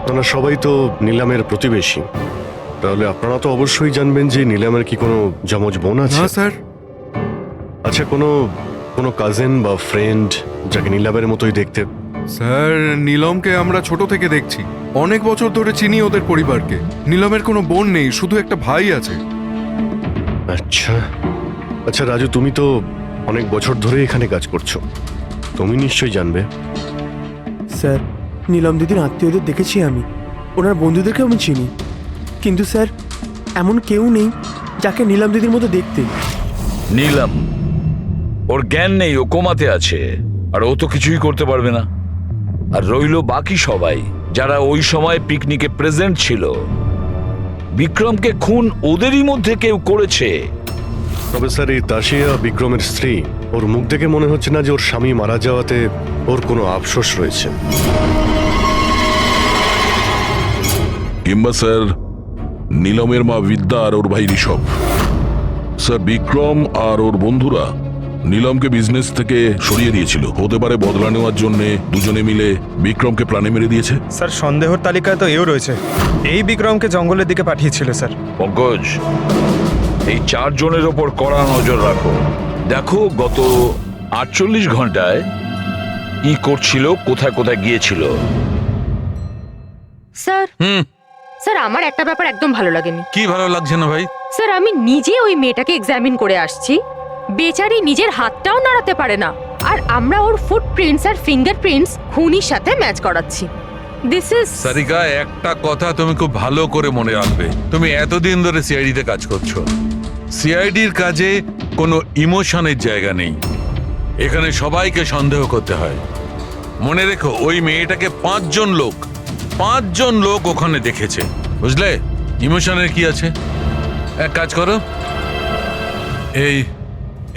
আপনারা সবাই তো নিলামের প্রতিবেশী, তাহলে আপনারা তো অবশ্যই জানবেন যে নিলামের কি কোনো যমজ বোন আছে? না স্যার। আচ্ছা, কোনো কোনো কাজিন বা ফ্রেন্ড যাকে নিলামের মতোই দেখতে? স্যার, নীলমকে আমরা ছোট থেকে দেখছি, অনেক বছর ধরে চিনি ওদের পরিবারকে। নীলমের কোনো বোন নেই, শুধু একটা ভাই আছে। আচ্ছা আচ্ছা রাজু, তুমি তো অনেক বছর ধরে এখানে কাজ করছো, তুমি নিশ্চয়ই জানবে। স্যার, নীলম দিদির আত্মীয়দের দেখেছি আমি, ওনার বন্ধুদেরকেও আমি চিনি, কিন্তু স্যার এমন কেউ নেই যাকে নীলম দিদির মতো দেখতে। নীলম, ওর জ্ঞান নেই, ও কোমাতে আছে, আর ও তো কিছুই করতে পারবে না। আর রইলো বাকি সবাই যারা ওই সময় পিকনিকে প্রেজেন্ট ছিল। বিক্রমকে খুন ওদেরই মধ্যে কেউ করেছে। তবে স্যার, এই তাসিয়া বিক্রমের স্ত্রী, ওর মুখ দেখে মনে হচ্ছে না যে ওর স্বামী মারা যাওয়াতে ওর কোনো আফসোস রয়েছে। কিংবা স্যার নীলমের মা বিদ্যা আর ওর ভাই ঋষভ। স্যার, বিক্রম আর ওর বন্ধুরা নীলমকে বিজনেস থেকে সরিয়ে দিয়েছিল, হতে পারে বদলা নেওয়ার জন্য দুজনে মিলে বিক্রমকে প্রাণে মেরে দিয়েছে। স্যার, সন্দেহর তালিকায় তো এও রয়েছে, এই বিক্রমকে জঙ্গলের দিকে পাঠিয়েছিল স্যার। পঙ্কজ, এই 4 জনের ওপর কড়া নজর রাখো। দেখো গত 48 ঘন্টায় কি করছিল, কোথায় কোথায় গিয়েছিল। স্যার, স্যার আমার একটা ব্যাপার একদম ভালো লাগেনি। কি ভালো লাগছে না ভাই? স্যার, আমি নিজে ওই মেয়েটাকে এক্সামিন করে আসছি, বেচারি নিজের হাতটাও নাড়াতে পারে না, আর আমরা ওর ফুটপ্রিন্টস আর ফিঙ্গারপ্রিন্টস খুনির সাথে ম্যাচ করাচ্ছি। দিস ইজ সারিকা, একটা কথা তুমি খুব ভালো করে মনে রাখবে, তুমি এতদিন ধরে সিআইডিতে কাজ করছো। সিআইডির কাজে কোনো ইমোশনের জায়গা নেই, এখানে সবাইকে সন্দেহ করতে হয়। মনে রেখো, ওই মেয়েটাকে 5 জন লোক ওখানে দেখেছে, বুঝলে? ইমোশনের কি আছে? এক কাজ করো,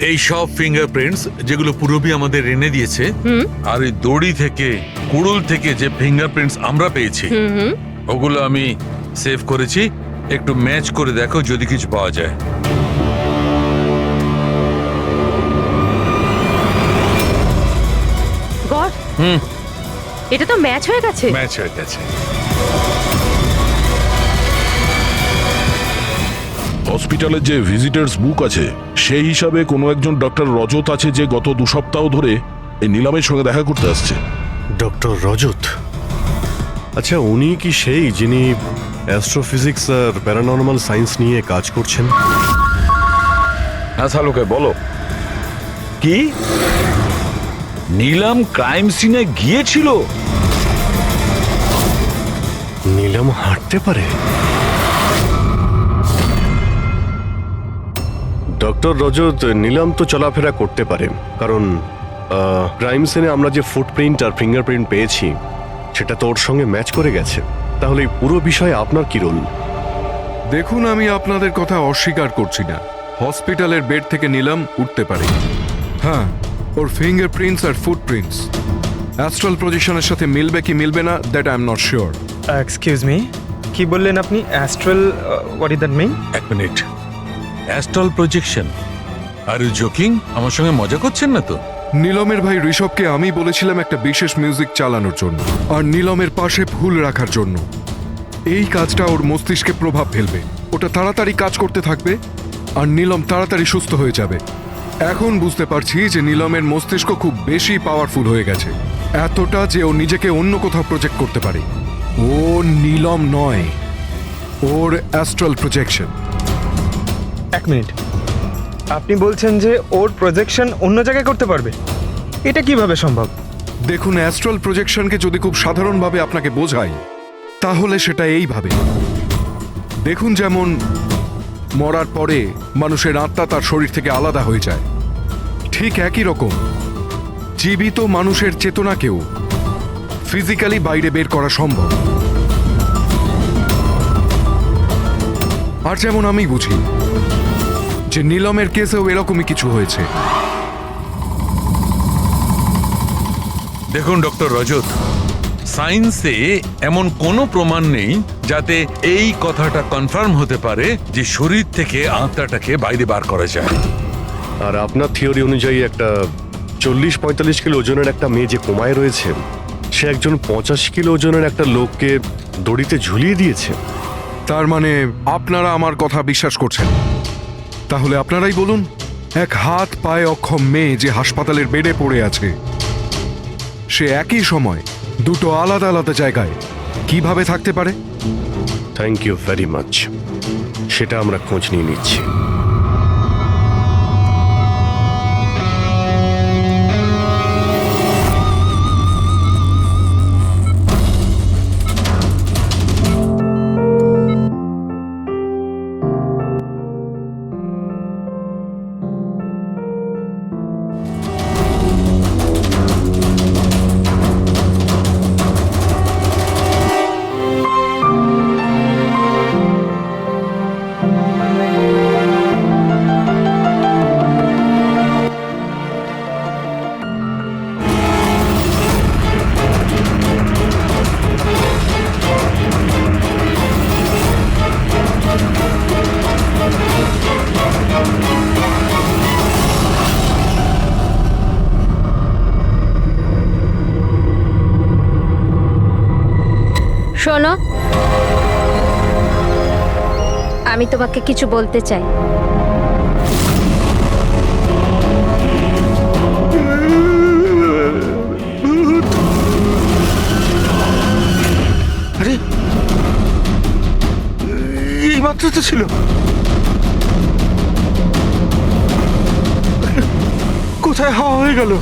এই সব ফিঙ্গারপ্রিন্টস যেগুলো পূরবী আমাদের এনে দিয়েছে, আর এই দড়ি থেকে কুড়ুল থেকে যে ফিঙ্গারপ্রিন্টস আমরা পেয়েছি, ওগুলো আমি সেভ করেছি। একটু ম্যাচ করে দেখো যদি কিছু পাওয়া যায়। গড, এটা তো ম্যাচ হয়ে গেছে। ম্যাচ হয়ে গেছে। হসপিটালের যে ভিজিটার্স বুক আছে সেই হিসাবে কোনো একজন ডক্টর রজত আছে যে গত 2 সপ্তাহ ধরে এই নিলামের সঙ্গে দেখা করতে আসছে। ডক্টর রজত? আচ্ছা, উনি কি সেই যিনি অ্যাস্ট্রোফিজিক্স আর প্যারানর্মাল সায়েন্স নিয়ে কাজ করছেন? হ্যাঁ শালুকে, বলো। কি নীলম ক্রাইম সিনে গিয়েছিল? নিলাম হাঁটতে পারে? ডক্টর রজত, নিলাম তো চলাফেরা করতে পারে, কারণ ক্রাইম সিনে আমরা যে ফুটপ্রিন্ট আর ফিঙ্গারপ্রিন্ট পেয়েছি সেটা তো ওর সঙ্গে ম্যাচ করে গেছে। তাহলে এই পুরো বিষয়ে আপনার কি রোল? দেখুন, আমি আপনাদের কথা অস্বীকার করছি না, হসপিটালের বেড থেকে নীলম উঠতে পারে। হ্যাঁ, ওর ফিঙ্গারপ্রিন্টস আর ফুটপ্রিন্টস অ্যাস্ট্রাল প্রজেকশনের সাথে মিলবে কি মিলবে না, that I am not sure. Excuse me, কি বললেন আপনি? Astral, what is that mean? এক minute, astral projection? Are you joking? আমার সঙ্গে মজা করছেন না তো? নীলমের ভাই ঋষভকে আমি বলেছিলাম একটা বিশেষ মিউজিক চালানোর জন্য, আর নীলমের পাশে ফুল রাখার জন্য। এই কাজটা ওর মস্তিষ্কে প্রভাব ফেলবে, ওটা তাড়াতাড়ি কাজ করতে থাকবে, আর নীলম তাড়াতাড়ি সুস্থ হয়ে যাবে। এখন বুঝতে পারছি যে নীলমের মস্তিষ্ক খুব বেশি পাওয়ারফুল হয়ে গেছে, এতটা যে ও নিজেকে অন্য কোথাও প্রজেক্ট করতে পারে। ও নীলম নয়, ওর অ্যাস্ট্রাল প্রজেকশন। এক মিনিট, আপনি বলছেন যে ওর প্রজেকশন অন্য জায়গায় করতে পারবে? এটা কিভাবে সম্ভব? দেখুন, অ্যাস্ট্রাল প্রজেকশনকে যদি খুব সাধারণভাবে আপনাকে বোঝাই তাহলে সেটা এইভাবে। দেখুন, যেমন মরার পরে মানুষের আত্মা তার শরীর থেকে আলাদা হয়ে যায়, ঠিক একই রকম জীবিত মানুষের চেতনাকেও ফিজিক্যালি বাইরে বের করা সম্ভব। আর যেমন আমি বুঝি যে নীলমের কেসেও এরকমই কিছু হয়েছে। দেখুন ডক্টর রজত, সায়েন্সে এমন কোনো প্রমাণ নেই যাতে এই কথাটা কনফার্ম হতে পারে যে শরীর থেকে আত্মাটাকে বাইরে বার করা যায়। আর আপনার থিওরি অনুযায়ী একটা 40-45 কিলো ওজনের একটা মেয়ে যে কোমায় রয়েছে, সে একজন 85 কিলো ওজনের একটা লোককে দড়িতে ঝুলিয়ে দিয়েছে। তার মানে আপনারা আমার কথা বিশ্বাস করছেন? তাহলে আপনারাই বলুন, এক হাত পায়ে অক্ষম মেয়ে যে হাসপাতালের বেডে পড়ে আছে, সে একই সময় দুটো আলাদা আলাদা জায়গায় কিভাবে থাকতে পারে? থ্যাংক ইউ ভেরি মাচ, সেটা আমরা খোঁজ নিয়ে নিচ্ছি। শোনো, আমি তোমাকে কিছু বলতে চাই। আরে এই মাত্র তো ছিল। কোথায় হাওয়া হয়ে গেল?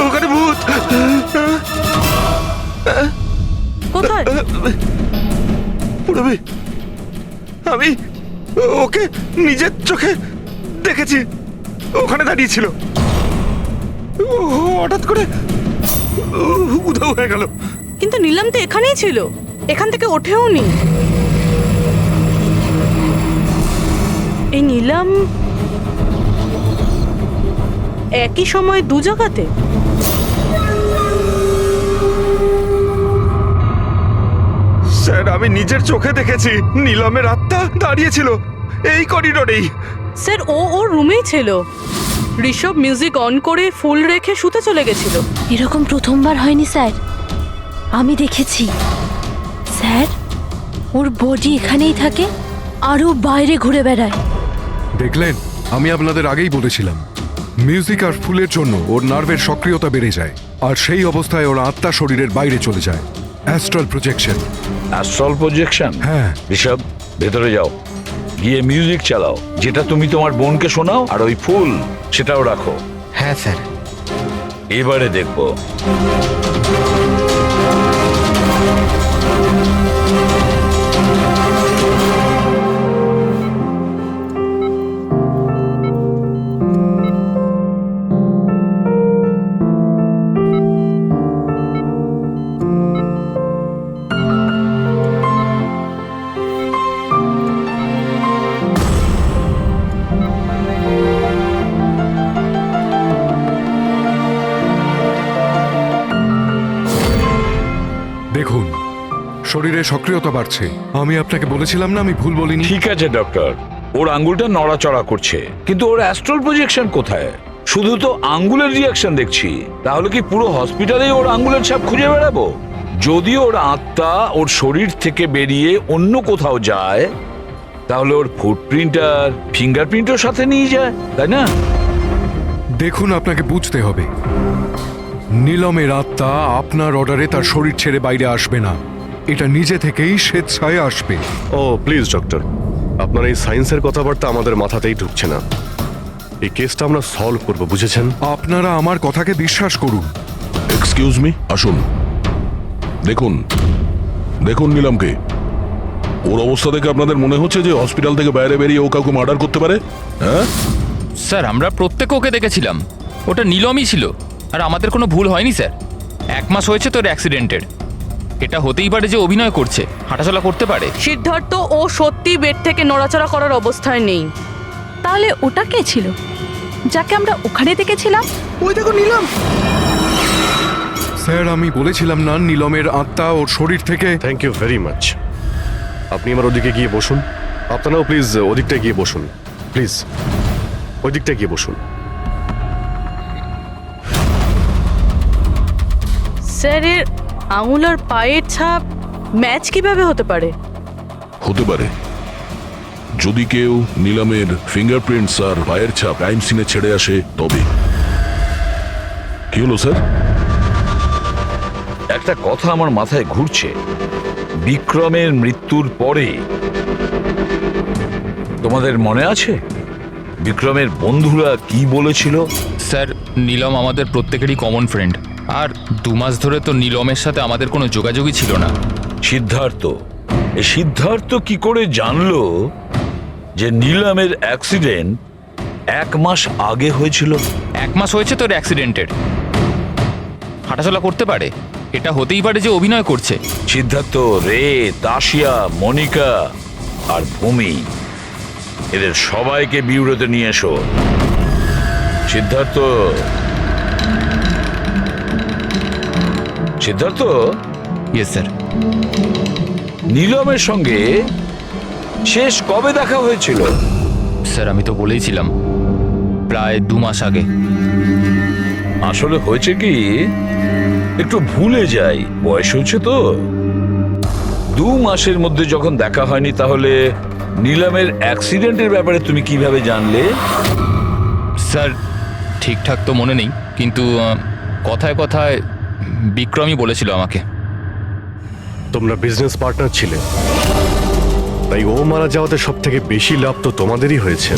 ওখানে ভূত। কোথায়? পুরবি, আমি ওকে নিজের চোখে দেখেছি, ওখানে দাঁড়িয়ে ছিল। ও হঠাৎ করে উধাও হয়ে গেল। কিন্তু নিলাম তো এখানেই ছিল, এখান থেকে ওঠেও নি। এই নিলাম একই সময় দু জায়গাতে? স্যার, আমি নিজের চোখে দেখেছি নিলামের আত্মা দাঁড়িয়েছিল এই করিডোরেই। স্যার, ওর রুমেই ছিল। ঋষভ মিউজিক অন করে ফুল রেখে শুতে চলে গেছিল। এরকম প্রথমবার হয়নি স্যার, আমি দেখেছি। স্যার, ওর বডি এখানেই থাকে আর ও বাইরে ঘুরে বেড়ায়। দেখলেন, আমি আপনাদের আগেই বলেছিলাম, মিউজিক আর ফুলের জন্য ওর নার্ভের সক্রিয়তা বেড়ে যায়, আর সেই অবস্থায় ওর আত্মা শরীরের বাইরে চলে যায়। Astral projection. Astral projection? হ্যাঁ। ঋষভ, ভেতরে যাও, গিয়ে মিউজিক চালাও, যেটা তুমি তোমার বোনকে শোনাও, আর ওই ফুল সেটাও রাখো। হ্যাঁ স্যার। এবারে দেখবো। দেখুন, শরীরে সক্রিয়তা বাড়ছে। আমি আপনাকে বলেছিলাম না আমি ভুল বলিনি? ঠিক আছে ডক্টর, ওর আঙ্গুলটা নড়াচড়া করছে, কিন্তু ওর অ্যাস্ট্রাল প্রজেকশন কোথায়? শুধু তো আঙ্গুলের রিয়াকশন দেখছি। তাহলে কি পুরো হসপিটালেই ওর আঙ্গুলের ছাপ খুঁজে বেড়াবো? যদি ওর আত্মা ওর শরীর থেকে বেরিয়ে অন্য কোথাও যায়, তাহলে ওর ফুটপ্রিন্ট আর ফিঙ্গারপ্রিন্টও সাথে নিয়ে যায়, তাই না? দেখুন, আপনাকে বুঝতে হবে, নীলমের আত্মা আপনার অর্ডারে তার শরীর ছেড়ে বাইরে আসবে না। এটা নিজে থেকেই স্বেচ্ছায় আসবে। ও প্লিজ ডক্টর, আপনার এই সায়েন্সের কথাবার্তা আমাদের মাথাতেই ঢুকছে না। এই কেসটা আমরা সলভ করব, বুঝেছেন? আপনারা আমার কথাকে বিশ্বাস করুন। এক্সকিউজ মি, আসুন। দেখুন দেখুন নিলামকে। ওর অবস্থা দেখে আপনাদের মনে হচ্ছে যে হসপিটাল থেকে বাইরে বেরিয়ে ও কাউকে মার্ডার করতে পারে? হ্যাঁ স্যার, আমরা প্রত্যেক ওকে দেখেছিলাম, ওটা নীলমই ছিল, আর আমাদের কোনো ভুল হয়নি স্যার। 1 মাস হয়েছে তোর অ্যাক্সিডেন্টের, এটা হতেই পারে যে অভিনয় করছে, হাঁটাচলা করতে পারে। সিদ্ধার্থ, ও সত্যি বেড থেকে নড়াচড়া করার অবস্থায় নেই। তাহলে ওটা কে ছিল যাকে আমরা ওখানে দেখেছিলাম? ওই দেখো নিলাম। স্যার আমি বলেছিলাম না নীলমের আত্মা ওর শরীর থেকে। Thank you very much. আপনি আমার ওদিকে গিয়ে বসুন। আপনারাও প্লিজ ওদিকটা গিয়ে বসুন, প্লিজ ওই দিকটা গিয়ে বসুন। স্যার এর আঙুল আর পায়ের ছাপ ম্যাচ কিভাবে হতে পারে? হতে পারে যদি কেউ নিলামের ফিঙ্গারপ্রিন্টস আর পায়ের ছাপ ক্রাইম সিনে ছেড়ে আসে তবে। কি হলো স্যার? একটা কথা আমার মাথায় ঘুরছে। বিক্রমের মৃত্যুর পরে তোমাদের মনে আছে বিক্রমের বন্ধুরা কি বলেছিল? স্যার নীলম আমাদের প্রত্যেকেরই কমন ফ্রেন্ড, আর 2 মাস ধরে তো নীলমের সাথে আমাদের কোনো যোগাযোগই ছিল না। সিদ্ধার্থ কি করে জানলো যে নিলামের অ্যাক্সিডেন্ট 1 মাস আগে হয়েছিল? 1 মাস হয়েছে তোর অ্যাক্সিডেন্টের। হাঁটাচলা করতে পারে, এটা হতেই পারে যে অভিনয় করছে। সিদ্ধার্থ, রে, তাশিয়া, মনিকা আর ভূমি, এদের সবাইকে বিউরোতে নিয়ে এসো। Siddharth yes sir. নিলমের সঙ্গে শেষ কবে দেখা হয়েছিল? স্যার আমি তো বলেইছিলাম প্রায় 2 মাস আগে। আসলে হয়েছে কি, একটু ভুলে যাই, বয়স হচ্ছে তো। 2 মাসের মধ্যে যখন দেখা হয়নি, তাহলে নিলামের অ্যাক্সিডেন্টের ব্যাপারে তুমি কিভাবে জানলে? স্যার ঠিকঠাক তো মনে নেই, কিন্তু কথায় কথায় বিক্রমই বলেছিল আমাকে। তোমরা বিজনেস পার্টনার ছিলে, তাই ও মারা যাওয়াতে সব থেকে বেশি লাভ তো তোমাদেরই হয়েছে।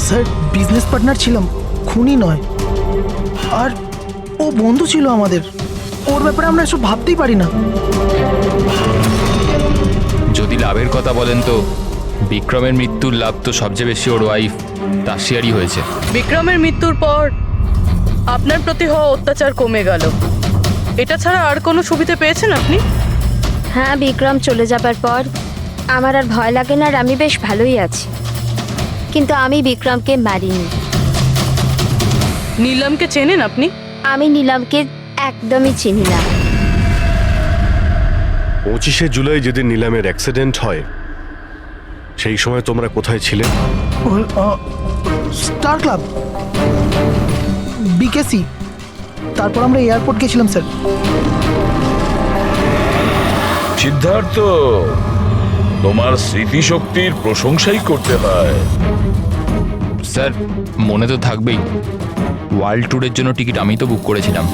স্যার বিজনেস পার্টনার ছিলাম, খুনি নয়। আর ও বন্ধু ছিল আমাদের, ওর ব্যাপারে আমরা এসব ভাবতেই পারি না। যদি লাভের কথা বলেন তো বিক্রমের মৃত্যুর লাভ তো সবচেয়ে বেশি ওর ওয়াইফ তাশিয়ারই হয়েছে। বিক্রমের মৃত্যুর পর আপনার প্রতি হওয়া অত্যাচার কমে গেল, এটা ছাড়া আর কোনো সুবিধা পেয়েছেন আপনি? হ্যাঁ, বিক্রম চলে যাবার পর আমার আর ভয় লাগে না, আর আমি বেশ ভালোই আছি। কিন্তু আমি বিক্রমকে মারিনি। নীলমকে চেনেন আপনি? আমি নীলমকে একদমই চিনি না। 25শে জুলাই যেদিন নিলামের অ্যাক্সিডেন্ট হয়, সেই সময় তোমরা কোথায় ছিলে? স্টার ক্লাব, বিকেসি, তারপর আমরা এয়ারপোর্ট গেছিলাম স্যার। সিদ্ধার্থ, তোমার স্মৃতিশক্তির প্রশংসাই করতে হয়। স্যার মনে তো থাকবেই, ওয়ার্ল্ড ট্যুরের জন্য টিকিট আমি তো বুক করেছিলাম।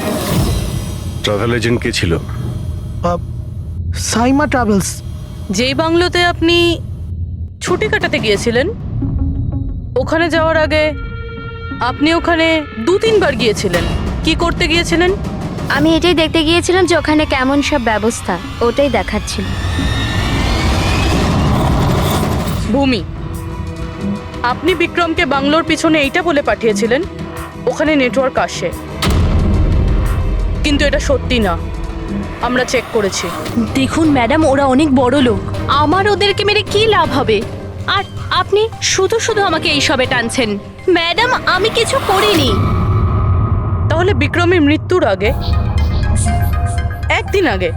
ট্রাভেল এজেন্ট কে ছিল? সাইমা ট্রাভেলস। যেই বাংলোতে আপনি ছুটি কাটাতে গিয়েছিলেন, ওখানে যাওয়ার আগে আপনি ওখানে 2-3 বার গিয়েছিলেন। কি করতে গিয়েছিলেন? আমি এটাই দেখতে গিয়েছিলাম যে ওখানে কেমন সব ব্যবস্থা, ওটাই দেখাচ্ছিল। ভূমি, আপনি বিক্রমকে বাংলোর পিছনে এইটা বলে পাঠিয়েছিলেন ওখানে নেটওয়ার্ক আসে, কিন্তু এটা সত্যি না, আমরা চেক করেছি। দেখুন ম্যাডাম, ওরা অনেক বড় লোক, আমার ওদেরকে মেরে কি লাভ হবে? আর আপনি শুধু শুধু আমাকে এইসবে টানছেন। ম্যাডাম আমি কিছু করিনি। তাহলে বিক্রমের মৃত্যুর আগে, 1 দিন আগে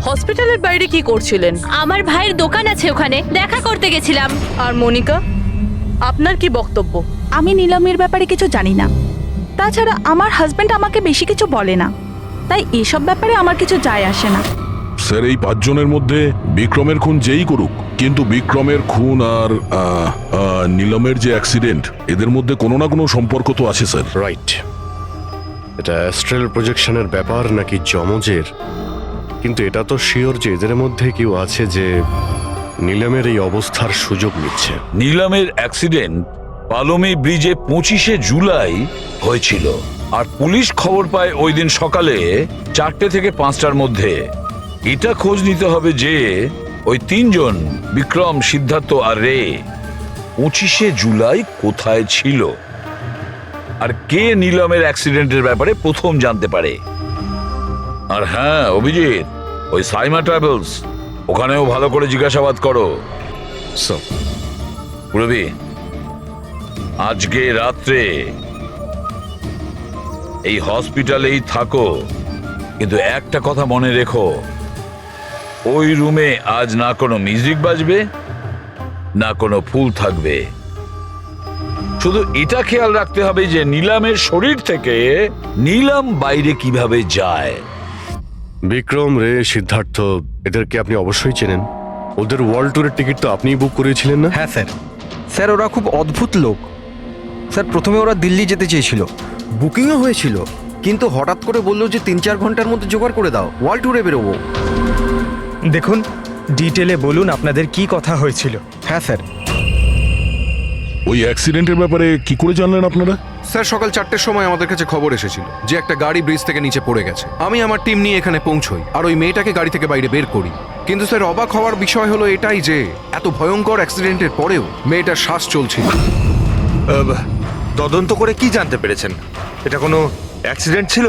হসপিটালের বাইরে কি করছিলেন? আমার ভাইয়ের দোকান আছে, ওখানে দেখা করতে গেছিলাম। আর মনিকা, আপনার কি বক্তব্য? আমি নীলমের ব্যাপারে কিছু জানি না, তাছাড়া আমার হাজব্যান্ড আমাকে বেশি কিছু বলে না, তাই এসব ব্যাপারে আমার কিছু যায় আসে না। স্যার এই 5 জনের মধ্যে বিক্রমের খুন যেই করুক, কিন্তু বিক্রমের খুন আর নিলমের যে অ্যাক্সিডেন্ট, এদের মধ্যে কোনো না কোনো সম্পর্ক তো আছে স্যার। রাইট। এটা অ্যাস্ট্রাল প্রজেকশনের ব্যাপার নাকি যমজের, কিন্তু এটা তো শিওর যে এদের মধ্যে কেউ আছে যে নিলামের এই অবস্থার সুযোগ নিচ্ছে। নিলামের অ্যাক্সিডেন্ট পালোমি ব্রিজে 25শে জুলাই হয়েছিল, আর পুলিশ খবর পায় ওই দিন সকালে 4টে থেকে 5টার মধ্যে। এটা খোঁজ নিতে হবে যে ওই 3 জন, বিক্রম, সিদ্ধার্থ আর রে, 25শে জুলাই কোথায় ছিল, আর কে নিলামের অ্যাক্সিডেন্টের ব্যাপারে প্রথম জানতে পারে। আর হ্যাঁ অভিজিৎ, ওই সাইমা ট্রাভেলস, ওখানেও ভালো করে জিজ্ঞাসাবাদ করো। স্যার। পুরবি, আজকে রাত্রে এই হসপিটালেই থাকো, কিন্তু একটা কথা মনে রেখো, ওই রুমে আজ না কোনো মিউজিক বাজবে না কোনো ফুল থাকবে। শুধু এটা খেয়াল রাখতে হবে যে নিলামের শরীর থেকে নিলাম বাইরে কিভাবে যায়। বিক্রম, রে, সিদ্ধার্থ, এদেরকে আপনি অবশ্যই চেনেন। ওদের ওয়ার্ল্ড ট্যুরের টিকিট তো আপনিই বুক করেছিলেন না? হ্যাঁ স্যার। স্যার ওরা খুব অদ্ভুত লোক। স্যার প্রথমে ওরা দিল্লি যেতে চেয়েছিল, বুকিংও হয়েছিল, কিন্তু হঠাৎ করে বললো যে 3-4 ঘন্টার মধ্যে জোগাড় করে দাও, ওয়ার্ল্ড ট্যুরে বেরোবো। দেখুন ডিটেলে বলুন আপনাদের কি কথা হয়েছিল। হ্যাঁ স্যার। ওই অ্যাক্সিডেন্টের ব্যাপারে কি করে জানলেন আপনারা? স্যার সকাল 4টের সময় আমাদের কাছে খবর এসেছিল যে একটা গাড়ি ব্রিজ থেকে নিচে পড়ে গেছে। আমি আমার টিম নিয়ে এখানে পৌঁছই আর ওই মেয়েটাকে গাড়ি থেকে বাইরে বের করি। কিন্তু স্যার অবাক হওয়ার বিষয় হলো এটাই যে এত ভয়ঙ্কর অ্যাক্সিডেন্টের পরেও মেয়েটার শ্বাস চলছিল। তদন্ত করে কি জানতে পেরেছেন? এটা কোনো অ্যাক্সিডেন্ট ছিল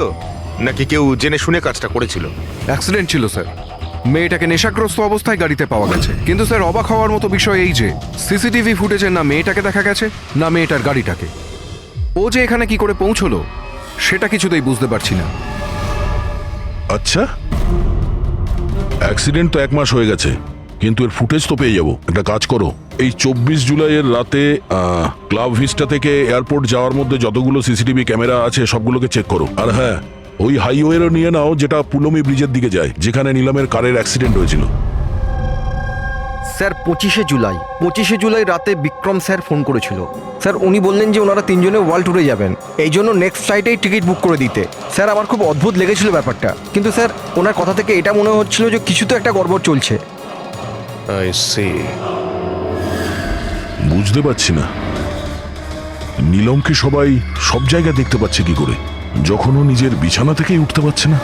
নাকি কেউ জেনে শুনে কাজটা করেছিল? অ্যাক্সিডেন্ট ছিল স্যার। মেয়েটাকে নেশাগ্রস্ত অবস্থায় গাড়িতে পাওয়া গেছে। কিন্তু স্যার অবাক হওয়ার মতো বিষয় এই যে সিসিটিভি ফুটেজে না মেয়েটাকে দেখা গেছে না মেয়েটার গাড়িটাকে। ও যে এখানে কি করে পৌঁছলো সেটা কিছুতেই বুঝতে পারছি না। আচ্ছা, অ্যাক্সিডেন্ট তো 1 মাস হয়ে গেছে, কিন্তু এর ফুটেজ তো পেয়ে যাবো। একটা কাজ করো, এই 24 জুলাইয়ের রাতে ক্লাব ভিস্টা থেকে এয়ারপোর্ট যাওয়ার মধ্যে যতগুলো সিসিটিভি ক্যামেরা আছে সবগুলোকে চেক করো। আর হ্যাঁ, ওই হাইওয়েরও নিয়ে নাও যেটা পুলমি ব্রিজের দিকে যায়, যেখানে নিলামের কারের অ্যাক্সিডেন্ট হয়েছিল। স্যার 25শে জুলাই রাতে বিক্রম স্যার ফোন করেছিল। স্যার উনি বললেন যে ওনারা 3 জনে ওয়ার্ল্ড ট্যুরে যাবেন, এই জন্য নেক্সট ফ্লাইটেই টিকিট বুক করে দিতে। স্যার আমার খুব অদ্ভুত লেগেছিল ব্যাপারটা, কিন্তু স্যার ওনার কথা থেকে এটা মনে হচ্ছিল যে কিছু তো একটা গড়বড় চলছে। I see. বুঝতে পারছি না নিলমকে সবাই সব জায়গায় দেখতে পাচ্ছে কি করে, যখন ও নিজের বিছানা থেকেই উঠতে পারছে না।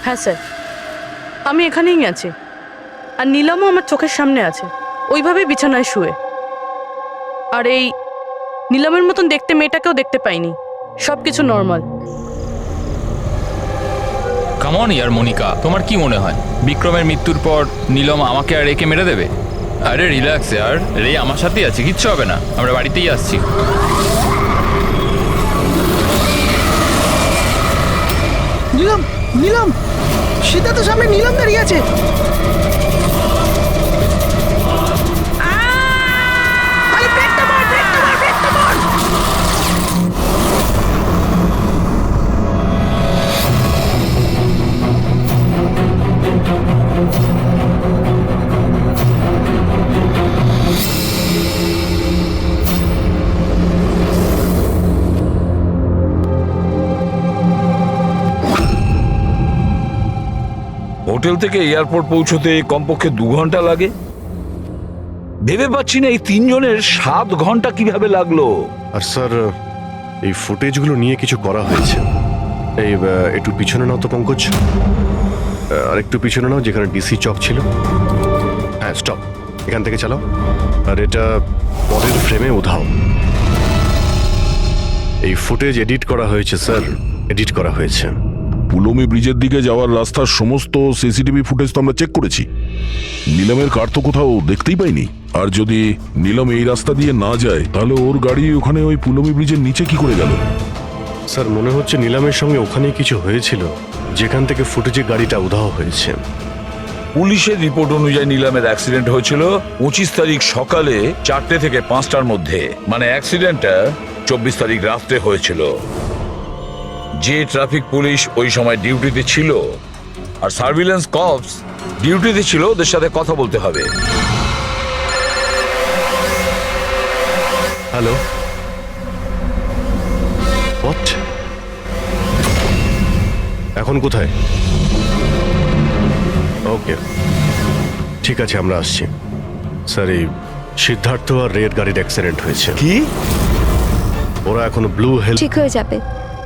হ্যাঁ স্যার, আমি এখানেই আছি, আর নীলমও আমার চোখের সামনে আছে, ওইভাবে বিছানায় শুয়ে। আর এই নীলমের মতন দেখতে মেয়েটাকেও দেখতে পাইনি, সব কিছু নর্মাল। কামন ইয়ার মনিকা, তোমার কি মনে হয় বিক্রমের মৃত্যুর পর নীলম আমাকে আর রেকে মেরে দেবে? আরে রিল্যাক্স ইয়ার, রে আমার সাথেই আছে, কিচ্ছু হবে না, আমরা বাড়িতেই আসছি। নীলম, নীলম, সিদ্ধার্থ সামনে নীলম দাঁড়িয়ে আছে। হোটেল থেকে এয়ারপোর্ট পৌঁছতে কমপক্ষে 2 ঘন্টা লাগে। ভেবে পাচ্ছি না এই 3 জনের 7 ঘন্টা কিভাবে লাগলো। আর স্যার এই ফুটেজগুলো নিয়ে কিছু করা হয়েছে। এই একটু পিছনে নাও তো পঙ্কজ, আর একটু পিছনে নাও যেখানে ডিসি চক ছিল। হ্যাঁ স্টপ, এখান থেকে চালাও। আর এটা পরের ফ্রেমে উধাও। এই ফুটেজ এডিট করা হয়েছে স্যার, এডিট করা হয়েছে। পুলমি ব্রিজের দিকে যাওয়ার রাস্তার সমস্ত সিসিটিভি ফুটেজ তো আমরা চেক করেছি। নিলামের কার তো কোথাও দেখতেই পাইনি। আর যদি নিলাম এই রাস্তা দিয়ে না যায় তাহলে ওর গাড়ি ওখানে ওই পুলমি ব্রিজের নিচে কি করে গেল? স্যার মনে হচ্ছে নিলামের সঙ্গে ওখানেই কিছু হয়েছিল, যেখান থেকে ফুটেজে গাড়িটা উধাও হয়েছে। পুলিশের রিপোর্ট অনুযায়ী নিলামের অ্যাক্সিডেন্ট হয়েছিল 25 তারিখ সকালে 4টে থেকে 5টার মধ্যে, মানে অ্যাক্সিডেন্টটা 24 তারিখ রাত্রে হয়েছিল। যে ট্রাফিক পুলিশ ওই সময় ডিউটিতে ছিল আর সার্ভিলেন্স কপস ডিউটিতে ছিল, ওদের সাথে কথা বলতে হবে। Hello, what? এখন কোথায়? ওকে, ঠিক আছে, আমরা আসছি। স্যার এই সিদ্ধার্থ আর রের গাড়ির অ্যাক্সিডেন্ট হয়েছে। কি? ওরা এখন ব্লু হেল। ঠিক হয়ে যাবে।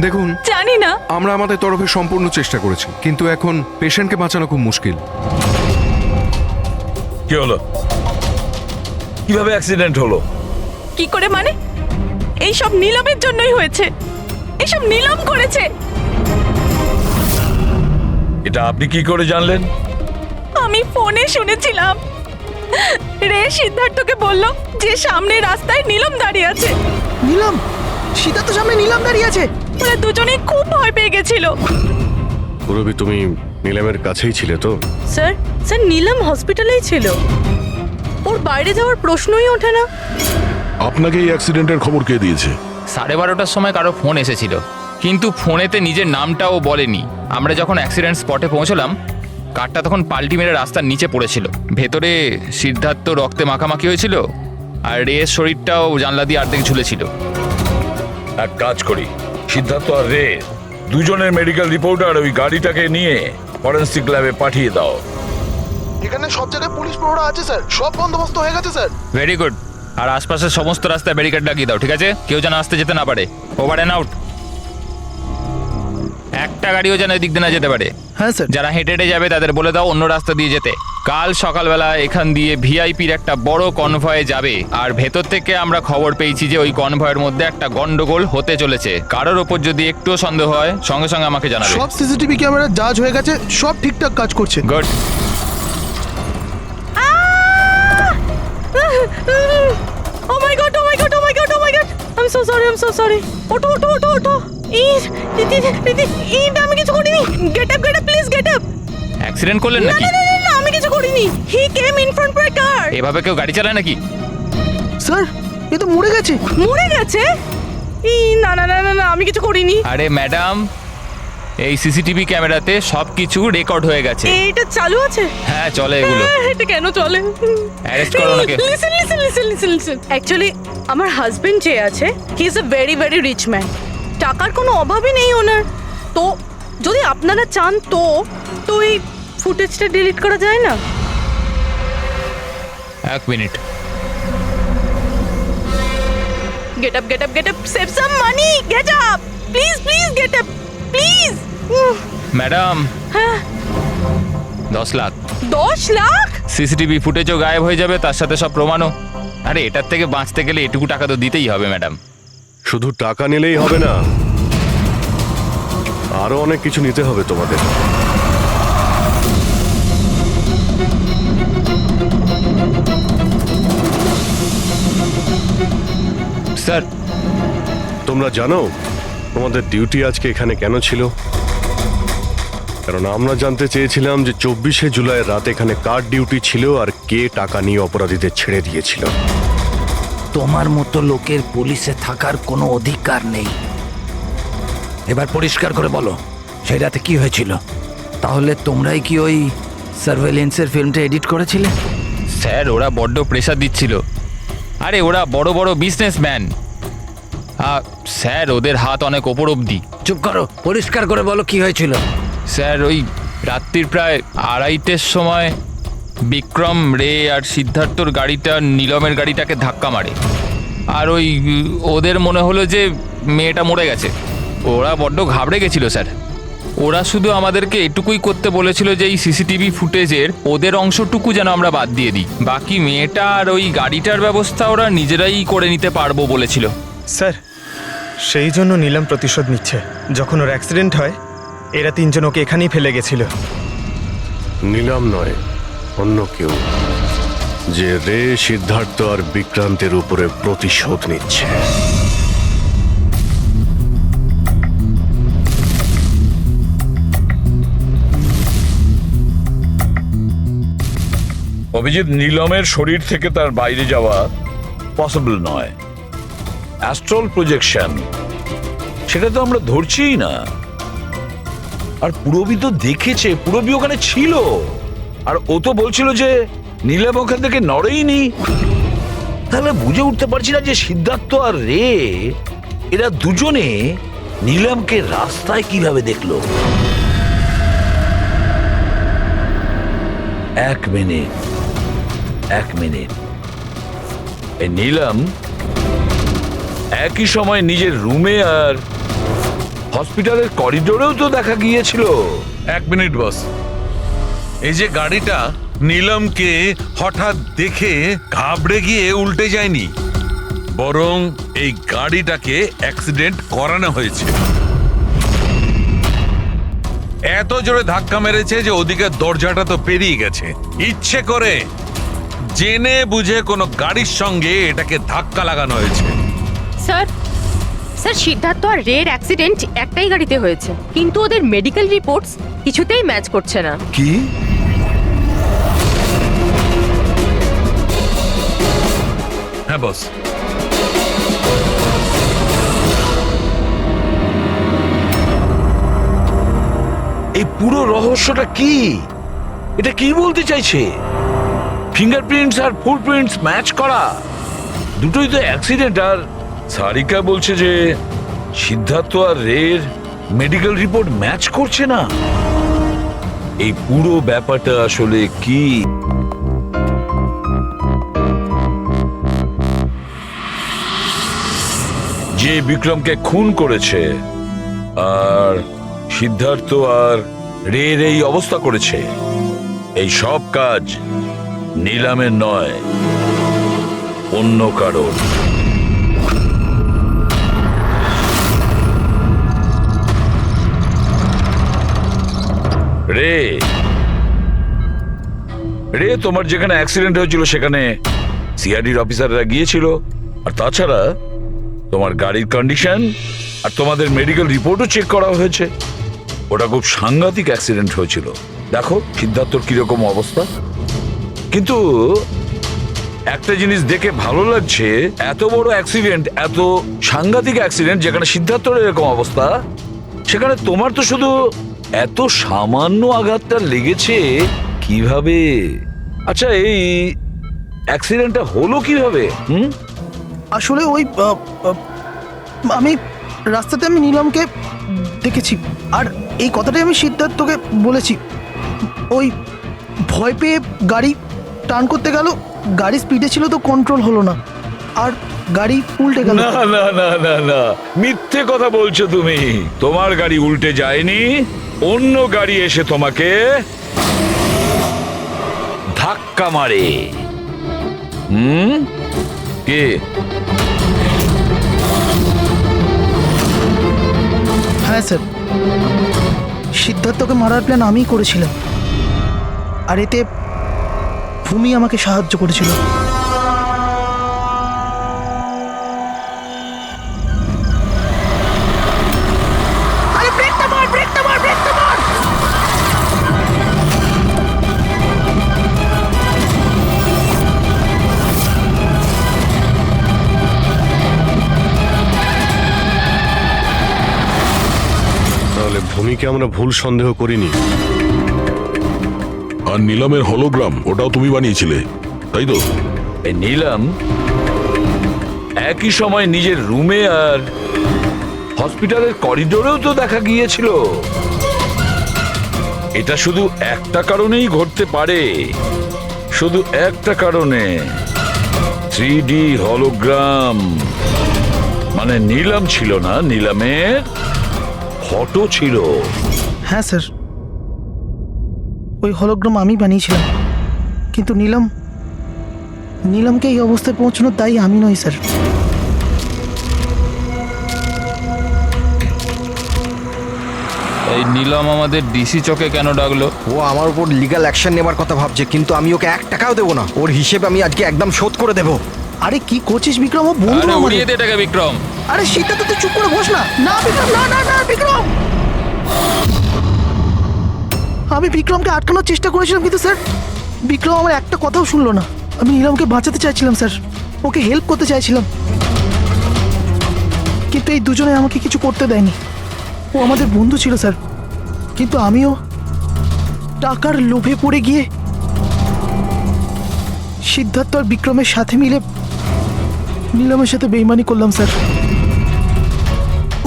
দেখুন, জানি না। আমরা আমাদের তরফে সম্পূর্ণ চেষ্টা করেছি, কিন্তু এখন পেশেন্টকে বাঁচানো খুব মুশকিল। কি হলো? কিভাবে অ্যাক্সিডেন্ট হলো? কি করে মানে? এই সব নীলমের জন্যই হয়েছে, এসব নীলম করেছে। এটা আপনি কি করে জানলেন? আমি ফোনে শুনেছিলাম রে সিদ্ধার্থকে বলল যে সামনে রাস্তায় নীলম দাঁড়িয়ে আছে। নিলাম সিদ্ধার্থ সামনে নিলাম দাঁড়িয়ে আছে। ওরা দুজনেই খুব ভয় পেয়ে গেছিল। পুরবি তুমি নিলামের কাছেই ছিলে তো? স্যার স্যার নীলম হসপিটালেই ছিল, ওর বাইরে যাওয়ার প্রশ্নই ওঠে না। আপনাকে এই অ্যাক্সিডেন্টের খবর কে দিয়েছে? 12:30টার সময় কারো ফোন এসেছিল, কিন্তু ফোনেতে নিজের নামটাও বলেনি। আমরা যখন অ্যাক্সিডেন্ট স্পটে পৌঁছলাম, কারটা তখন পাল্টি মেরে রাস্তার নিচে পড়েছিল। ভেতরে সিদ্ধার্থ রক্তে মাখামাখি হয়েছিল, আর রের শরীরটাও জানলা দিয়ে অর্ধেক ঝুলেছিল। এক কাজ করি, সিদ্ধার্থ আর রে দুজনের মেডিকেল রিপোর্ট আর ওই গাড়িটাকে নিয়ে ফরেন্সিক ল্যাবে পাঠিয়ে দাও। এখানে সব জায়গায় পুলিশ প্রহরা আছে স্যার, সব বন্দোবস্ত হয়ে গেছে স্যার। Very good. আর আশপাশের সমস্ত রাস্তায় ব্যারিকেড লাগিয়ে দাও, ঠিক আছে? কেউ যেন আসতে যেতে না পারে। Over and out. একটা গাড়িও যেন এদিক দিয়ে না যেতে পারে। হ্যাঁ স্যার। যারা হেঁটে হেঁটে যাবে তাদের বলে দাও অন্য রাস্তা দিয়ে যেতে। কাল সকালবেলা এখান দিয়ে ভিআইপির একটা বড় কনভয়ে যাবে, আর ভেতর থেকে আমরা খবর পেয়েছি যে ওই কনভয়ের মধ্যে একটা গন্ডগোল হতে চলেছে। কারোর ওপর যদি একটুও সন্দেহ হয় সঙ্গে সঙ্গে আমাকে জানাবে। সব সিসিটিভি ক্যামেরা জাজ হয়ে গেছে, সব ঠিকঠাক কাজ করছে। Good. Oh my god, oh my god, oh my god, oh my god, I am so sorry, I am so sorry. ওঠো ওঠো ওঠো ওঠো। আমি কিছু করিনি। Get up please, get up. Accident করলেন না নাকি? না না না, আমি কিছু করিনি। He came in front by car. এভাবে কেউ গাড়ি চালায় নাকি? স্যার এ তো মরে গেছে। মরে গেছে? না না না না না, আমি কিছু করিনি। আরে ম্যাডাম, এই সিসিটিভি ক্যামেরাতে সবকিছু রেকর্ড হয়ে গেছে। এটা চালু আছে? হ্যাঁ চলে এগুলো। এটা কেন চলে? অ্যারেস্ট করো ওনাকে। Listen listen listen listen listen. Actually আমার হাজবেন্ড যে আছে, he is a very very rich man. টাকার কোনো অভাবই নেই ওনার। তো যদি আপনারা চান তো এই ফুটেজটা ডিলিট করা যায় না? এক minute. Get up get up get up, save some money, gate up please please, get up please. Madam, হ্যাঁ 10 লাখ। 10 লাখ? সিসিটিভি ফুটেজও গায়েব হয়ে যাবে, তার সাথে সব প্রমাণও। আরে এটার থেকে বাঁচতে গেলে এটুকু টাকা তো দিতেই হবে ম্যাডাম। শুধু টাকা নিলেই হবে না, আরো অনেক কিছু নিতে হবে তোমাদের। স্যার, তোমরা জানো তোমাদের ডিউটি আজকে এখানে কেন ছিল? কারণ আমরা জানতে চেয়েছিলাম যে 24শে জুলাই রাত এখানে কার ডিউটি ছিল আর কে টাকা নিয়ে অপরাধীদের ছেড়ে দিয়েছিল। তোমার মতো লোকের পুলিশে থাকার কোনো অধিকার নেই। এবার পরিষ্কার করে বলো, সেই রাতে কি হয়েছিল? তাহলে তোমরাই কি ওই সার্ভেলেন্সের ফিল্মটা এডিট করেছিলে? স্যার ওরা বড্ড প্রেশার দিচ্ছিল। আরে ওরা বড় বড় বিজনেসম্যান, স্যার ওদের হাত অনেক ওপর অবধি। চুপ করো, পরিষ্কার করে বলো কি হয়েছিল। স্যার ওই রাত্রির প্রায় 2:30টার সময় বিক্রম, রে আর সিদ্ধার্থর গাড়িটা নীলমের গাড়িটাকে ধাক্কা মারে, আর ওদের মনে হলো যে মেয়েটা মরে গেছে। ওরা বড্ড ঘাবড়ে গেছিল স্যার। ওরা শুধু আমাদেরকে এটুকুই করতে বলেছিল যে এই সিসিটিভি ফুটেজের ওদের অংশটুকু যেন আমরা বাদ দিয়ে দিই, বাকি মেয়েটা আর ওই গাড়িটার ব্যবস্থা ওরা নিজেরাই করে নিতে পারবো বলেছিল। স্যার সেই জন্য নীলম প্রতিশোধ নিচ্ছে। যখন ওর অ্যাক্সিডেন্ট হয় এরা তিনজন ওকে এখানেই ফেলে গেছিল। নিলাম নয়, অন্য কেউ, যে রে, সিদ্ধার্থ আর বিক্রান্তের উপরে প্রতিশোধ নিচ্ছে। অভিজিৎ, নীলমের শরীর থেকে তার বাইরে যাওয়া পসিবল নয়। অ্যাস্ট্রাল প্রজেকশন, সেটা তো আমরা ধরছিই না। আর পুরবি তো দেখেছে, পুরবি ওখানে ছিল, আর ও তো বলছিল যে নীলম ওখান থেকে নড়েইনি। তাহলে বুঝে উঠতে পারছি না যে সিদ্ধার্থ আর রে এরা দুজনে নীলমকে রাস্তায় কিভাবে দেখলো। এক মিনিট, এই নীলম একই সময় নিজের রুমে আর হসপিটালের করিডোরেও তো দেখা গিয়েছিল। 1 মিনিট বস, এই যে গাড়িটা নীলমকে হঠাৎ দেখে ঘাবড়ে গিয়ে উল্টে যায়নি, বরং এই গাড়িটাকে অ্যাক্সিডেন্ট করানো হয়েছে। এত জোরে ধাক্কা মেরেছে যে ওদিকে দরজাটা তো পেরিয়ে গেছে। ইচ্ছে করে জেনে বুঝে কোনো গাড়ির সঙ্গে এটাকে ধাক্কা লাগানো হয়েছে। স্যার স্যার সিদ্ধার্থ আর রের অ্যাক্সিডেন্ট একটাই গাড়িতে হয়েছে, কিন্তু ওদের মেডিকেল রিপোর্টস কিছুতেই ম্যাচ করছে না। কি? হ্যাঁ বস। এই পুরো রহস্যটা কি? এটা কি বলতে চাইছে? ফিঙ্গারপ্রিন্টস আর ফুটপ্রিন্টস ম্যাচ করা, দুটোই তো অ্যাক্সিডেন্ট। আর সারিকা বলছে যে সিদ্ধার্থ আর রের মেডিকেল রিপোর্ট ম্যাচ করছে না। এই পুরো ব্যাপারটা আসলে কি? যে বিক্রমকে খুন করেছে আর সিদ্ধার্থ আর রের এই অবস্থা করেছে, এই সব কাজ নিলামের নয়, অন্য কারণ। রে রে তোমার যেখানে অ্যাক্সিডেন্ট হয়েছিল সেখানে সিআইডির অফিসাররা গিয়েছিল। আর তাছাড়া তোমার গাড়ির কন্ডিশন আর তোমাদের মেডিকেল রিপোর্টও চেক করা হয়েছে। ওটা খুব সাংঘাতিক অ্যাক্সিডেন্ট হয়েছিল। দেখো সিদ্ধার্থর কিরকম অবস্থা। কিন্তু একটা জিনিস দেখে ভালো লাগছে, এত বড় অ্যাক্সিডেন্ট, এত সাংঘাতিক অ্যাক্সিডেন্ট যেখানে সিদ্ধার্থর এরকম অবস্থা, সেখানে তোমার তো শুধু এত সামান্য আঘাতটা লেগেছে কিভাবে? আচ্ছা এই অ্যাক্সিডেন্টটা হলো কিভাবে? আসলে ওই আমি রাস্তাতে আমি নিলামকে দেখেছি, আর এই কথাটাই আমি সিদ্ধার্থকে বলেছি। ওই ভয় পেয়ে গাড়ি টার্ন করতে গেল, গাড়ি স্পিডে ছিল তো কন্ট্রোল হলো না, আর গাড়ি উল্টে গেল। না না না না না, মিথ্যে কথা বলছো তুমি। তোমার গাড়ি উল্টে যায়নি, অন্য গাড়ি এসে তোমাকে ধাক্কা মারে। কে? হ্যাঁ স্যার, সিদ্ধার্থকে মারার প্ল্যান আমিই করেছিলাম, আর এতে ভূমি আমাকে সাহায্য করেছিল। তাহলে ভূমিকে আমরা ভুল সন্দেহ করিনি। আর নিলামের হলোগ্রাম ওটাও তুমি বানিয়েছিলে, তাই তো? এই নিলাম একই সময় নিজের রুমে আর হসপিটালের করিডোরেও তো দেখা গিয়েছিল। এটা শুধু একটা কারণেই ঘটতে পারে, শুধু একটা কারণে। 3D হলোগ্রাম মানে নিলাম ছিল না, নিলামের ফটো ছিল। হ্যাঁ স্যার, ওই হলোগ্রাম আমি বানিয়েছিলাম, কিন্তু নিলামকে এই অবস্থায় পৌঁছানোর দায়ী আমি নই স্যার। এই নিলাম আমাদের ডিসি চকে কেন ডাকলো? ও আমার উপর লিগ্যাল অ্যাকশন নেবার কথা ভাবছে, কিন্তু আমি ওকে 1 টাকাও দেবো না। ওর হিসেব আমি আজকে একদম শোধ করে দেবো। আরে কি করছিস বিক্রম? ও বন্ধু আরে আমাদের। উড়িয়ে দে এটাকে বিক্রম। আরে সেটা তো তুই চুপ করে বস না। না বিক্রম, না না না বিক্রম। আমি বিক্রমকে আটকানোর চেষ্টা করেছিলাম, কিন্তু স্যার বিক্রম আমার একটা কথাও শুনলো না। আমি নিলামকে বাঁচাতে চাইছিলাম স্যার, ওকে হেল্প করতে চাইছিলাম, কিন্তু এই দুজনে আমাকে কিছু করতে দেয়নি। ও আমাদের বন্ধু ছিল স্যার, কিন্তু আমিও টাকার লোভে পড়ে গিয়ে সিদ্ধার্থ আর বিক্রমের সাথে মিলে নিলামের সাথে বেইমানি করলাম স্যার।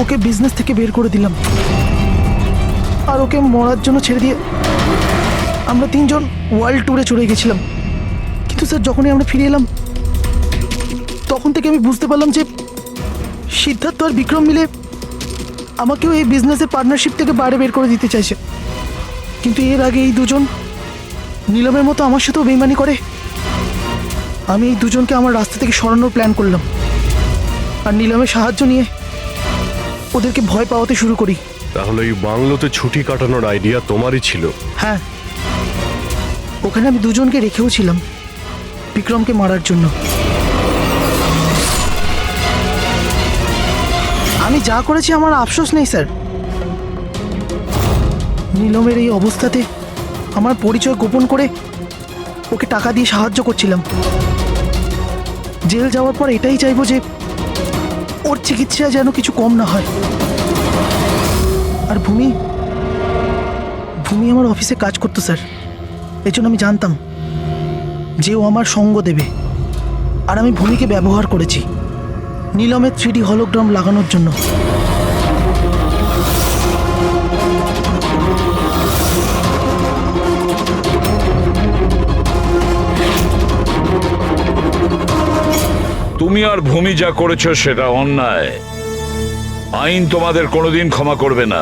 ওকে বিজনেস থেকে বের করে দিলাম, আর ওকে মরার জন্য ছেড়ে দিয়ে আমরা 3 জন ওয়ার্ল্ড ট্যুরে চলে গেছিলাম। কিন্তু স্যার যখনই আমরা ফিরে এলাম, তখন থেকে আমি বুঝতে পারলাম যে সিদ্ধার্থ আর বিক্রম মিলে আমাকেও এই বিজনেসের পার্টনারশিপ থেকে বাইরে বের করে দিতে চাইছে। কিন্তু এর আগে এই দুজন নিলামের মতো আমার সাথেও বেইমানি করে। আমি এই দুজনকে আমার রাস্তা থেকে সরানোর প্ল্যান করলাম, আর নিলামের সাহায্য নিয়ে ওদেরকে ভয় পাওয়াতে শুরু করি। তাহলে এই বাংলোতে ছুটি কাটানোর আইডিয়া তোমারই ছিল? হ্যাঁ, ওখানে আমি দুজনকে রেখেও ছিলাম, বিক্রমকে মারার জন্য। আমি যা করেছি আমার আফসোস নেই স্যার। নীলমের এই অবস্থাতে আমার পরিচয় গোপন করে ওকে টাকা দিয়ে সাহায্য করছিলাম। জেল যাওয়ার পর এটাই চাইবো যে ওর চিকিৎসা যেন কিছু কম না হয়। আর ভূমি আমার অফিসে কাজ করতো স্যার, এই জন্য আমি জানতাম যে ও আমার সঙ্গ দেবে। আর আমি ভূমিকে ব্যবহার করেছি নীলমের 3D হলোগ্রাম লাগানোর জন্য। তুমি আর ভূমি যা করেছো সেটা অন্যায়। আইন তোমাদের কোনোদিন ক্ষমা করবে না।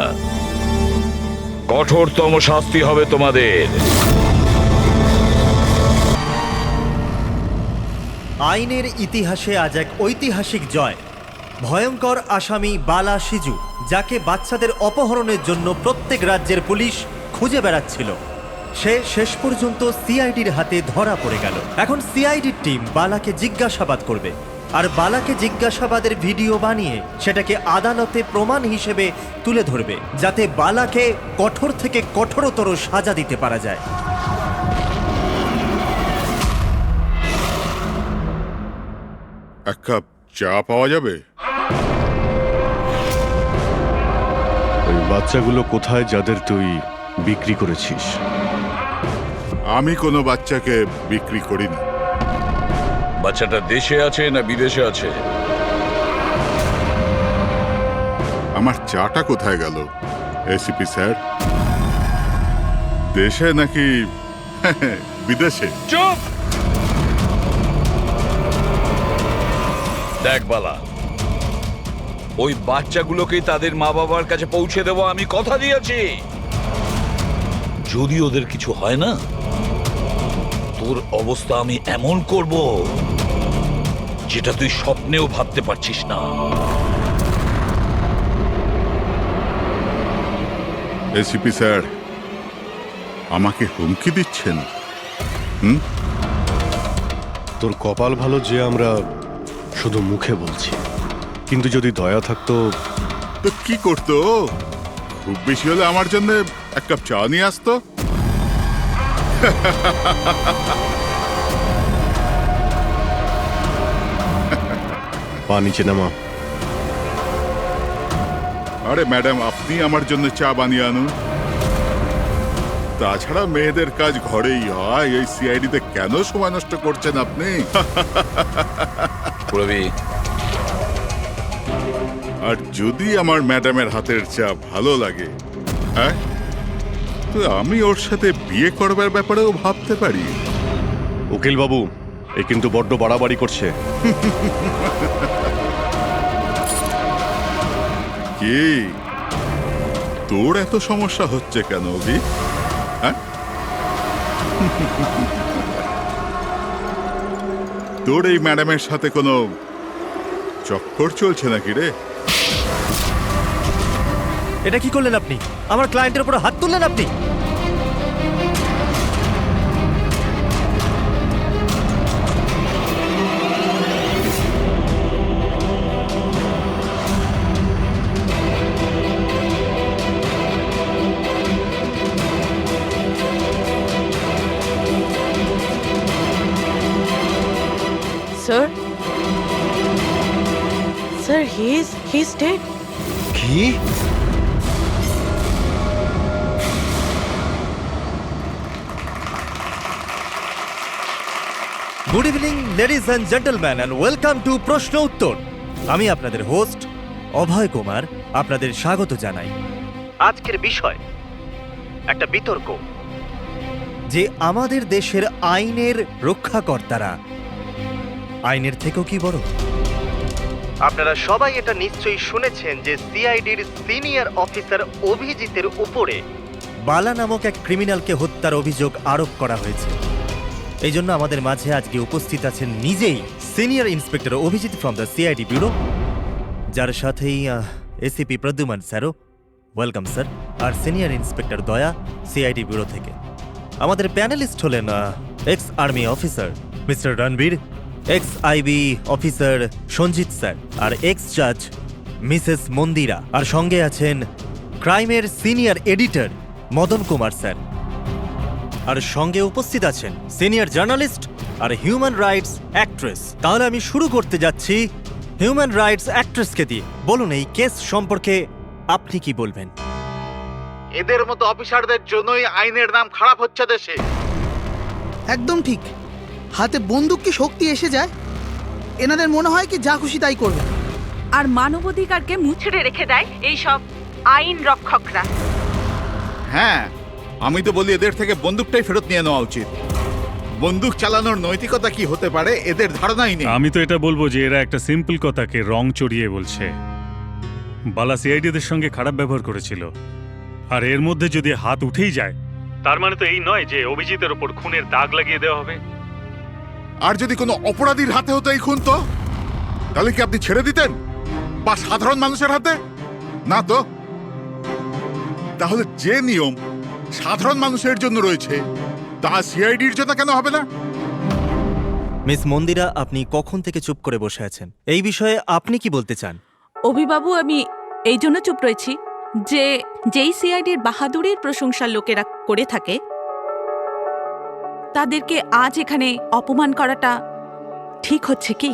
কঠোরতম শাস্তি হবে তোমাদের। আইনের ইতিহাসে আজ এক ঐতিহাসিক জয়। ভয়ঙ্কর আসামি বালা সিজু, যাকে বাচ্চাদের অপহরণের জন্য প্রত্যেক রাজ্যের পুলিশ খুঁজে বেড়াচ্ছিল, সে শেষ পর্যন্ত সিআইডির হাতে ধরা পড়ে গেল। এখন সিআইডির টিম বালাকে জিজ্ঞাসাবাদ করবে, আর বালাকে জিজ্ঞাসাবাদের ভিডিও বানিয়ে সেটাকে আদালতে প্রমাণ হিসেবে তুলে ধরবে, যাতে বালাকে কঠোর থেকে কঠোরতর সাজা দিতে পারা যায়। এক কাপ চা পাওয়া যাবে? ওই বাচ্চাগুলো কোথায় যাদের তুই বিক্রি করেছিস? আমি কোনো বাচ্চাকে বিক্রি করিনি। বাচ্চাটা দেশে আছে না বিদেশে আছে? আমার চাটা কোথায় গেল এসিপি স্যার? দেশে নাকি বিদেশে? চুপ! দেখ বালা, ওই বাচ্চাগুলোকেই তাদের মা বাবার কাছে পৌঁছে দেবো, আমি কথা দিয়েছি। যদি ওদের কিছু হয় না, তোর অবস্থা আমি এমন করব যেটা তুই স্বপ্নেও ভাবতে পারছিস না। এসিপি স্যার আমাকে হুমকি দিচ্ছেন? তোর কপাল ভালো যে আমরা শুধু মুখে বলছি, কিন্তু যদি দয়া থাকতো তো কি করতো? খুব বেশি হলে আমার জন্য এক কাপ চা নিয়ে আসতো। পা নিচে নামা। আরে ম্যাডাম, আপনি আমার জন্য চা বানিয়ে আনুন। তাছাড়া মেয়েদের কাজ ঘরেই হয়, এই সিআইডিতে কেন সময় নষ্ট করছেন আপনি? আর যদি আমার ম্যাডামের হাতের চা ভালো লাগে, হ্যাঁ, তো আমি ওর সাথে বিয়ে করবার ব্যাপারেও ভাবতে পারি। উকিল বাবু, এ কিন্তু বড্ড বাড়াবাড়ি করছে। কি তোর এত সমস্যা হচ্ছে কেন অভি? হ্যাঁ, তোর এই ম্যাডামের সাথে কোনো চক্কর চলছে নাকি রে? এটা কি করলেন আপনি? আমার ক্লায়েন্টের উপর হাত তুললেন আপনি। Sir, sir, he is dead. কি? Good evening ladies and gentleman, and welcome to Prashna Uttar. আমি আপনাদের হোস্ট অভয় কুমার আপনাদের স্বাগত জানাই। আজকের বিষয় একটা বিতর্ক, যে আমাদের দেশের আইনের রক্ষাকর্তারা আইনের থেকেও কি বড়। আপনারা সবাই এটা নিশ্চয়ই শুনেছেন যে সিআইডির সিনিয়র অফিসার অভিজিতের উপরে বালা নামক এক ক্রিমিনালকে হত্যার অভিযোগ আরোপ করা হয়েছে। এই জন্য আমাদের মাঝে আজকে উপস্থিত আছেন নিজেই senior inspector Abhijit from the CID bureau, যার সাথেই এসিপি প্রদ্যুমান স্যারও, ওয়েলকাম স্যার, আর senior inspector Daya CID bureau থেকে। আমাদের প্যানেলিস্ট হলেন ex army officer mister Ranbir, ex IB officer Sanjit sir, আর এক্স জাজ মিসেস মন্দিরা, আর সঙ্গে আছেন ক্রাইমের senior editor Madan Kumar sir, আর সঙ্গে উপস্থিত আছেন সিনিয়র জার্নালিস্ট আর হিউম্যান রাইটস অ্যাক্ট্রেস। তাহলে আমি শুরু করতে যাচ্ছি হিউম্যান রাইটস অ্যাক্ট্রেসকে দিয়ে। বলুন, এই কেস সম্পর্কে আপনি কি বলবেন? এদের মতো অফিসারদের জন্যই আইনের নাম খারাপ হচ্ছে দেশে। একদম ঠিক। হাতে বন্দুক কি শক্তি এসে যায়? এনাদের মনে হয় কি যা খুশি তাই করবে, আর মানবাধিকারকে মুচড়ে রেখে দেয় এই সব আইন রক্ষকরা। হ্যাঁ, আমি তো বলি এদের থেকে বন্দুকটাই ফেরত নিয়ে নেওয়া উচিত। বন্দুক চালানোর নৈতিকতা কি হতে পারে এদের ধারণাই নেই। আমি তো এটা বলবো যে এরা একটা সিম্পল কথাকে রং চড়িয়ে বলছে। বালা সিআইডিদের সঙ্গে খারাপ ব্যবহার করেছিল, আর এর মধ্যে যদি হাত উঠেই যায় তার মানে তো এই নয় যে অভিজিতের ওপর খুনের দাগ লাগিয়ে দেওয়া হবে। আর যদি কোনো অপরাধীর হাতে হতো এই খুন, তো তাহলে কি আপনি ছেড়ে দিতেন, বা সাধারণ মানুষের হাতে? না তো। তাহলে যে নিয়ম সাধারণ মানুষের জন্য রয়েছে তা সিআইডির জন্য কেন হবে না? মিস মন্দিরা, আপনি কখন থেকে চুপ করে বসে আছেন? এই বিষয়ে আপনি কি বলতে চান? অভিবাবু, আমি এই জন্য চুপ রয়েছি যে যেই সিআইডির বাহাদুরির প্রশংসা লোকেরা করে থাকে তাদেরকে আজ এখানে অপমান করাটা ঠিক হচ্ছে কি?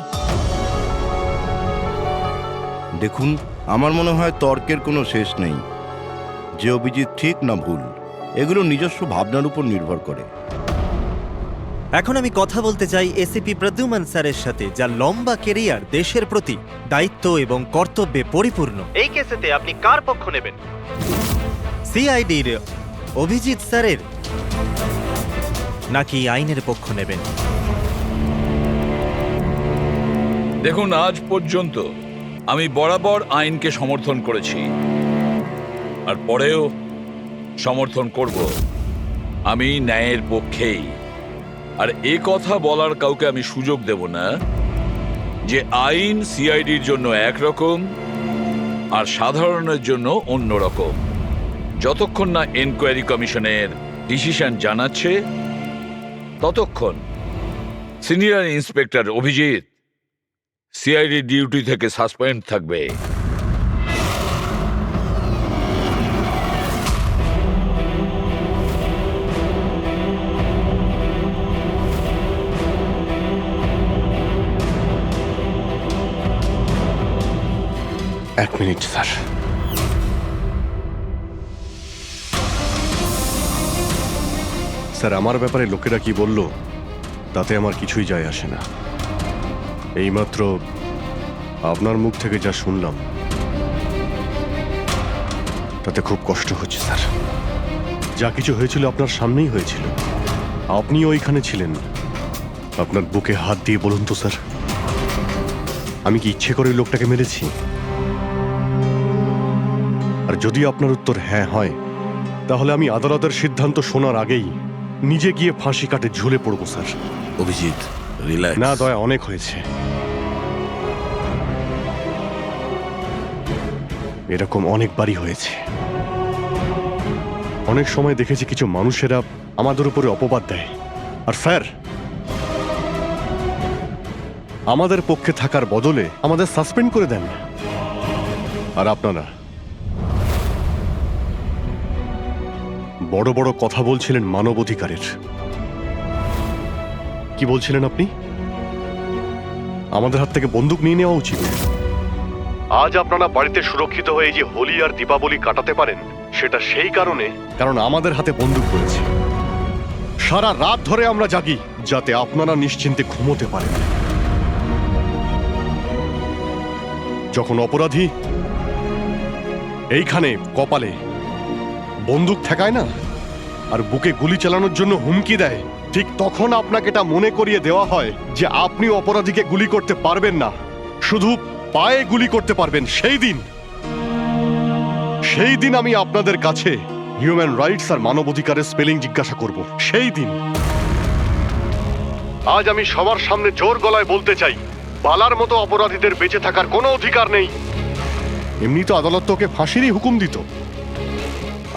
দেখুন, আমার মনে হয় তর্কের কোনো শেষ নেই। যে অভিজিৎ ঠিক না ভুল, এগুলো নিজস্ব ভাবনার উপর নির্ভর করে। এখন আমি কথা বলতে চাই এসিপি প্রদ্যুম্ন স্যারের সাথে, যার লম্বা কেরিয়ার দেশের প্রতি দায়িত্ব এবং কর্তব্যে পরিপূর্ণ। এই কেসেতে আপনি কার পক্ষ নেবেন? সিআইডির অভিজিৎ স্যারের, নাকি আইনের পক্ষ নেবেন? দেখুন, আজ পর্যন্ত আমি বরাবর আইনকে সমর্থন করেছি, আর পরেও সমর্থন করব। আমি ন্যায়ের পক্ষেই। আর এ কথা বলার কাউকে আমি সুযোগ দেব না যে আইন সিআইডির জন্য একরকম আর সাধারণের জন্য অন্য রকম। যতক্ষণ না এনকোয়ারি কমিশনের ডিসিশন জানাচ্ছে ততক্ষণ senior inspector Abhijit CID duty থেকে সাসপেন্ড থাকবে। এক মিনিট স্যার। স্যার, আমার ব্যাপারে লোকেরা কি বলল তাতে আমার কিছুই যায় আসে না। এইমাত্র আপনার মুখ থেকে যা শুনলাম তাতে খুব কষ্ট হচ্ছে স্যার। যা কিছু হয়েছিল আপনার সামনেই হয়েছিল, আপনিও ওইখানে ছিলেন। আপনার বুকে হাত দিয়ে বলুন তো স্যার, আমি কি ইচ্ছে করে ওই লোকটাকে মেরেছি? আর যদি আপনার উত্তর হ্যাঁ হয়, তাহলে আমি আদালতের সিদ্ধান্ত শোনার আগেই নিজে গিয়ে ফাঁসি কাটে ঝুলে পড়বো স্যার। অভিজিৎ, রিল্যাক্স। না দয়া, অনেক হয়েছে। এরকম অনেকবারই হয়েছে। অনেক সময় দেখেছি কিছু মানুষেরা আমাদের উপরে অপবাদ দেয়, আর স্যার আমাদের পক্ষে থাকার বদলে আমাদের সাসপেন্ড করে দেন। আর আপনারা বড় বড় কথা বলছিলেন মানবাধিকারের। কি বলছিলেন আপনি? আমাদের হাত থেকে বন্দুক নিয়ে নেওয়া উচিত। আজ আপনারা বাড়িতে সুরক্ষিত হয়ে যে হোলি আর দীপাবলি কাটাতে পারেন সেটা সেই কারণ আমাদের হাতে বন্দুক রয়েছে। সারা রাত ধরে আমরা জাগি যাতে আপনারা নিশ্চিন্তে ঘুমোতে পারেন। যখন অপরাধী এইখানে কপালে বন্দুক ঠেকায় না আর বুকে গুলি চালানোর জন্য হুমকি দেয়, ঠিক তখন আপনাকে এটা মনে করিয়ে দেওয়া হয় যে আপনি অপরাধীকে গুলি করতে পারবেন না, শুধু পায়ে গুলি করতে পারবেন। সেই দিন আমি আপনাদের কাছে হিউম্যান রাইটস আর মানবাধিকারের স্পেলিং জিজ্ঞাসা করব। সেই দিন। আজ আমি সবার সামনে জোর গলায় বলতে চাই, বালার মতো অপরাধীদের বেঁচে থাকার কোনো অধিকার নেই। এমনি তো আদালত তোকে ফাঁসিরই হুকুম দিত।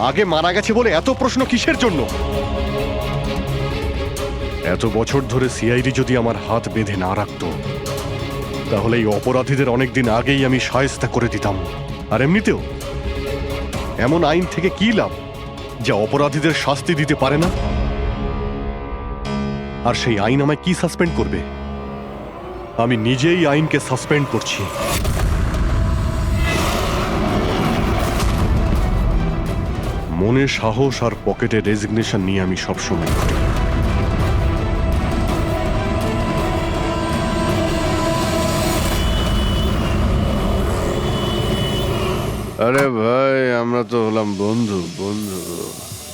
আগে মারা গেছে বলে এত প্রশ্ন কিসের জন্য? এত বছর ধরে সিআইডি যদি আমার হাত বেঁধে না রাখতো, তাহলে এই অপরাধীদের অনেকদিন আগেই আমি শায়েস্তা করে দিতাম। আর এমনিতেও এমন আইন থেকে কি লাভ যা অপরাধীদের শাস্তি দিতে পারে না? আর সেই আইন আমায় কি সাসপেন্ড করবে? আমি নিজেই আইনকে সাসপেন্ড করছি। মনে সাহস আর পকেটে রেজিগনেশন নিয়ে আমি সবসময় ঘুরি। আরে ভাই, আমরা তো হলাম বন্ধু। বন্ধু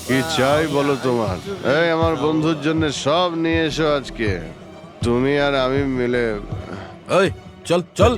কি চাই বলো তোমার? এই আমার বন্ধুর জন্য সব নিয়ে এসো আজকে, তুমি আর আমি মিলে। এই চল চল।